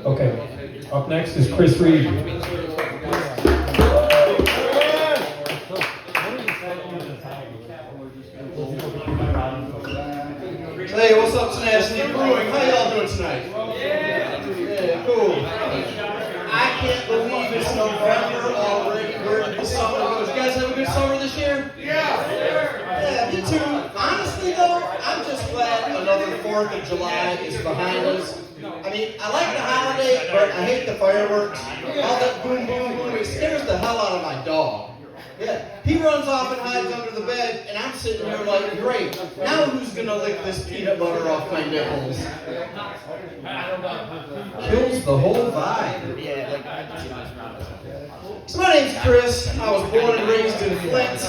Okay. Up next is Chris Reed. Hey, what's up, Tenacity Brewing? How y'all doing tonight? Yeah, cool. I can't believe it's November already. Where did the summer go? Did you guys have a good summer this year? Yeah, me too. Honestly, though, I'm just glad another 4th of July is behind us. I mean, I like the holiday, but I hate the fireworks. All that boom, boom, boom, it scares the hell out of my dog. Yeah, he runs off and hides under the bed, and I'm sitting here like, great, now who's going to lick this peanut butter off my nipples? Kills the whole vibe. So my name's Chris. I was born and raised in Flint.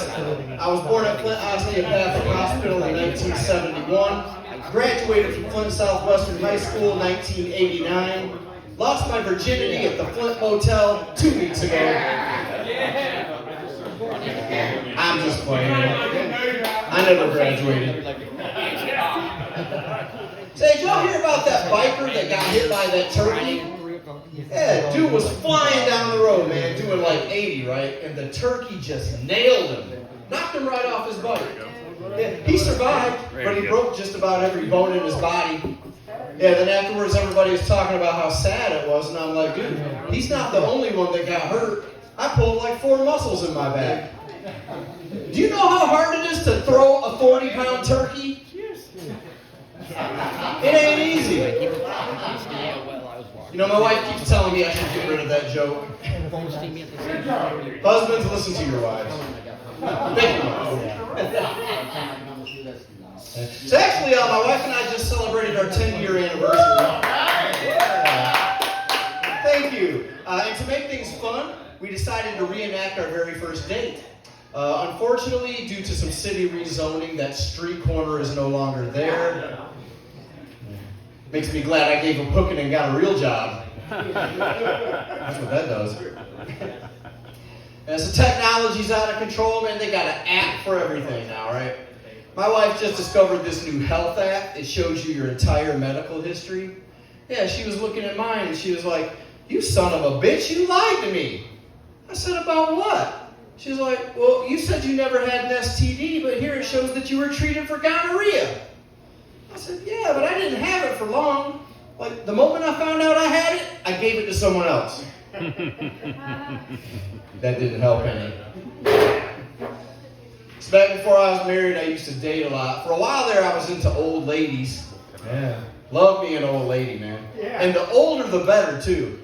I was born at Flint Osteopathic Hospital in 1971. Graduated from Flint Southwestern High School in 1989. Lost my virginity at the Flint Motel 2 weeks ago. I'm just playing. I never graduated. Say, did y'all hear about that biker that got hit by that turkey? Yeah, dude was flying down the road, man, doing like 80, right? And the turkey just nailed him. Knocked him right off his bike. Yeah, he survived, but he broke just about every bone in his body. Yeah, then afterwards everybody was talking about how sad it was, and I'm like, dude, he's not the only one that got hurt. I pulled like 4 muscles in my back. Do you know how hard it is to throw a 40-pound turkey? It ain't easy. You know, my wife keeps telling me I should get rid of that joke. Husbands, listen to your wives. Thank you. So actually, my wife and I just celebrated our 10-year anniversary. Thank you. And to make things fun, we decided to reenact our very first date. Unfortunately, due to some city rezoning, that street corner is no longer there. Makes me glad I gave up hooking and got a real job. That's what that does. And so technology's out of control, man. They got an app for everything now, right? My wife just discovered this new health app. It shows you your entire medical history. Yeah, she was looking at mine and she was like, "You son of a bitch, you lied to me." I said, "About what?" She's like, "Well, you said you never had an STD, but here it shows that you were treated for gonorrhea." I said, "Yeah, but I didn't have it for long. Like, the moment I found out I had it, I gave it to someone else." That didn't help any. So back before I was married, I used to date a lot. For a while there, I was into old ladies. Yeah. Love me an old lady, man. Yeah. And the older, the better, too.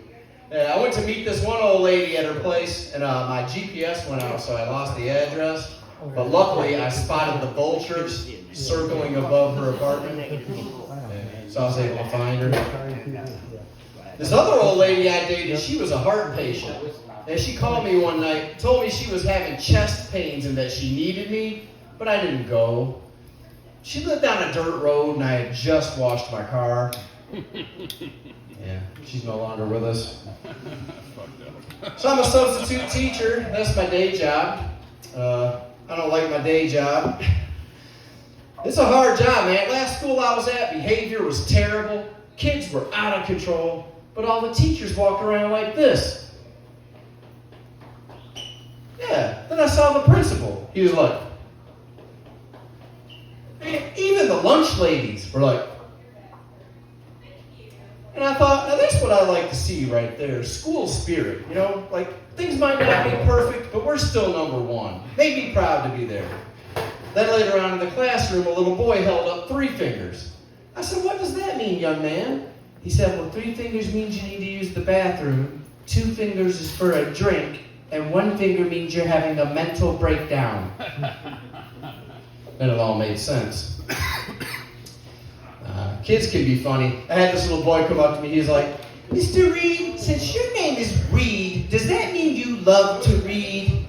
I went to meet this one old lady at her place, and my GPS went out, so I lost the address. But luckily, I spotted the vultures circling above her apartment, so I was able to find her. This other old lady I dated, she was a heart patient. And she called me one night, told me she was having chest pains and that she needed me, but I didn't go. She lived down a dirt road, and I had just washed my car. Yeah, she's no longer with us. So I'm a substitute teacher. That's my day job. I don't like my day job. It's a hard job, man. Last school I was at, behavior was terrible. Kids were out of control. But all the teachers walked around like this. Yeah, then I saw the principal. He was like, and even the lunch ladies were like, and I thought, now that's what I like to see right there, school spirit, you know, like things might not be perfect, but we're still number one. Make me proud to be there. Then later on in the classroom, a little boy held up 3 fingers. I said, "What does that mean, young man?" He said, "Well, 3 fingers means you need to use the bathroom, 2 fingers is for a drink, and 1 finger means you're having a mental breakdown." Then it all made sense. Kids can be funny. I had this little boy come up to me. He's like, "Mr. Reed, since your name is Reed, does that mean you love to read?"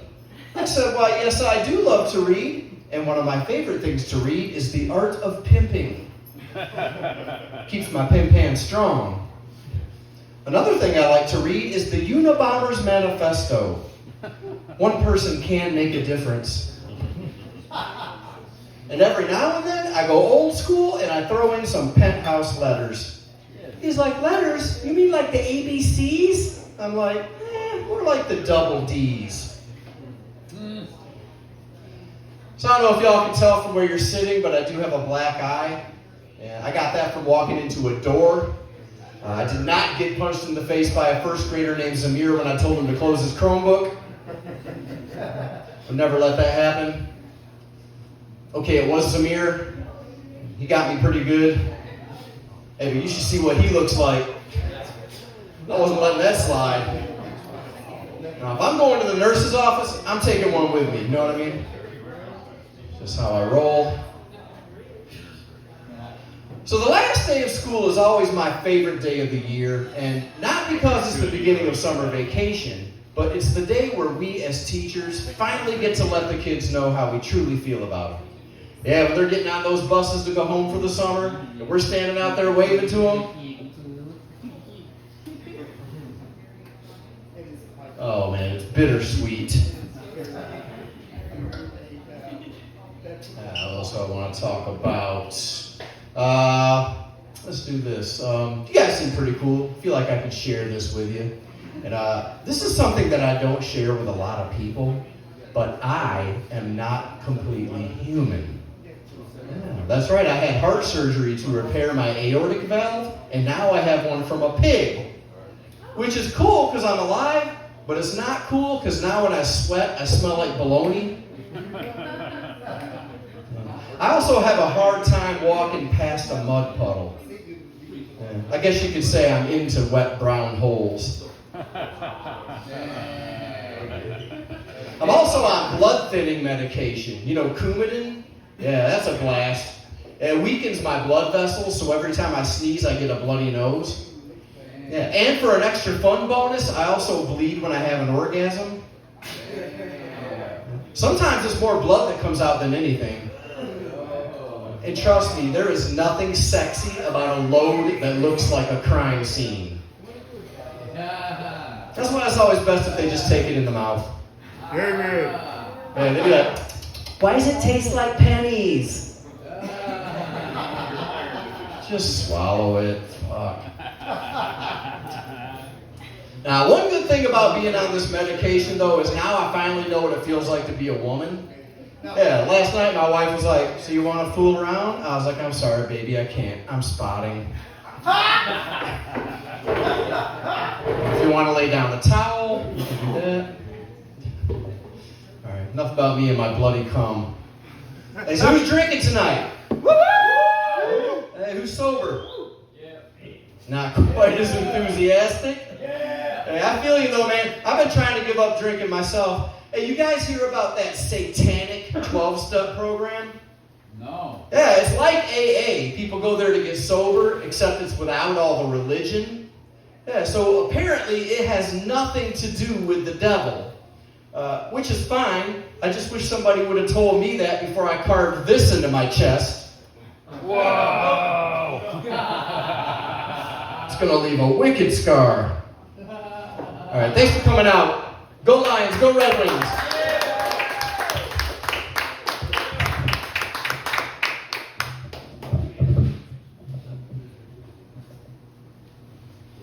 I said, "Well, yes, I do love to read. And one of my favorite things to read is The Art of Pimping. Keeps my pimp hand strong. Another thing I like to read is the Unabomber's Manifesto. One person can make a difference." And every now and then, I go old school and I throw in some penthouse letters. He's like, letters? You mean like the ABCs? I'm like, we're like the double Ds. So I don't know if y'all can tell from where you're sitting, but I do have a black eye. And I got that from walking into a door. I did not get punched in the face by a first grader named Zamir when I told him to close his Chromebook. I'll never let that happen. Okay, it was Zamir. He got me pretty good. Hey, but you should see what he looks like. I wasn't letting that slide. Now, if I'm going to the nurse's office, I'm taking one with me. You know what I mean? Just how I roll. So the last day of school is always my favorite day of the year, and not because it's the beginning of summer vacation, but it's the day where we as teachers finally get to let the kids know how we truly feel about them. Yeah, when they're getting on those buses to go home for the summer, and we're standing out there waving to them. Oh man, it's bittersweet. What else do I want to talk about? Let's do this. You guys seem pretty cool. I feel like I could share this with you. And this is something that I don't share with a lot of people, but I am not completely human. Yeah, that's right. I had heart surgery to repair my aortic valve, and now I have one from a pig. Which is cool because I'm alive, but it's not cool because now when I sweat, I smell like bologna. I also have a hard time walking past a mud puddle. Yeah, I guess you could say I'm into wet brown holes. I'm also on blood thinning medication. You know, Coumadin? Yeah, that's a blast. It weakens my blood vessels, so every time I sneeze, I get a bloody nose. Yeah, and for an extra fun bonus, I also bleed when I have an orgasm. Sometimes it's more blood that comes out than anything. And trust me, there is nothing sexy about a load that looks like a crime scene. That's why it's always best if they just take it in the mouth. Amen. And they be like, why does it taste like pennies? Just swallow it. Fuck. Now, one good thing about being on this medication, though, is now I finally know what it feels like to be a woman. Yeah, last night my wife was like, so you want to fool around? I was like, I'm sorry, baby, I can't. I'm spotting. If you want to lay down the towel, you can do that. All right, enough about me and my bloody cum. Hey, so who's drinking tonight? Hey, who's sober? Not quite as enthusiastic? Hey, I feel you though, man. I've been trying to give up drinking myself. Hey, you guys hear about that satanic 12-step program? No. Yeah, it's like AA. People go there to get sober, except it's without all the religion. Yeah, so apparently it has nothing to do with the devil, which is fine. I just wish somebody would have told me that before I carved this into my chest. Whoa! It's going to leave a wicked scar. All right, thanks for coming out. Go Lions, go Red Wings.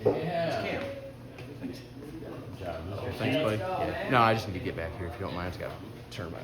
Yeah. Thanks, buddy. Yeah. No, I just need to get back here if you don't mind. I just got to turn my